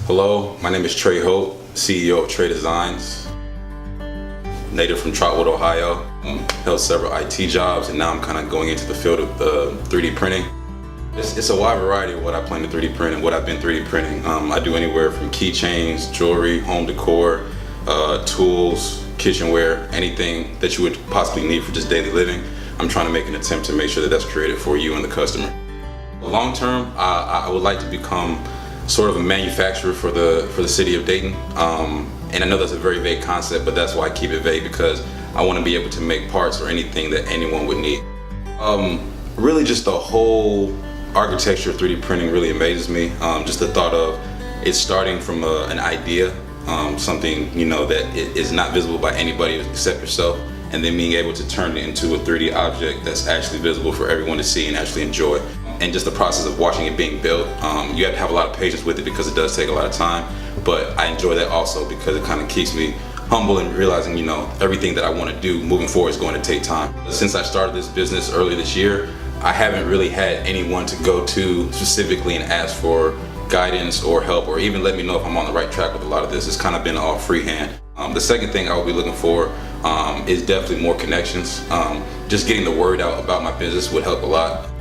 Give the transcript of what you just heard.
Hello, my name is Trey Hope, CEO of tr3Designs. Native from Trotwood, Ohio. Held several IT jobs, and now I'm kind of going into the field of 3D printing. It's a wide variety of what I plan to 3D print and what I've been 3D printing. I do anywhere from keychains, jewelry, home decor, tools, kitchenware, anything that you would possibly need for just daily living. I'm trying to make an attempt to make sure that that's created for you and the customer. Long term, I would like to become sort of a manufacturer for the city of Dayton. And I know that's a very vague concept, but that's why I keep it vague, because I want to be able to make parts or anything that anyone would need. Really just the whole architecture of 3D printing really amazes me. Just the thought of it starting from an idea, something that is not visible by anybody except yourself, and then being able to turn it into a 3D object that's actually visible for everyone to see and actually enjoy. And just the process of watching it being built, you have to have a lot of patience with it because it does take a lot of time, but I enjoy that also because it kind of keeps me humble and realizing everything that I want to do moving forward is going to take time. Since I started this business early this year, I haven't really had anyone to go to specifically and ask for guidance or help or even let me know if I'm on the right track with a lot of this. It's kind of been all freehand. The second thing I will be looking for is definitely more connections. Just getting the word out about my business would help a lot.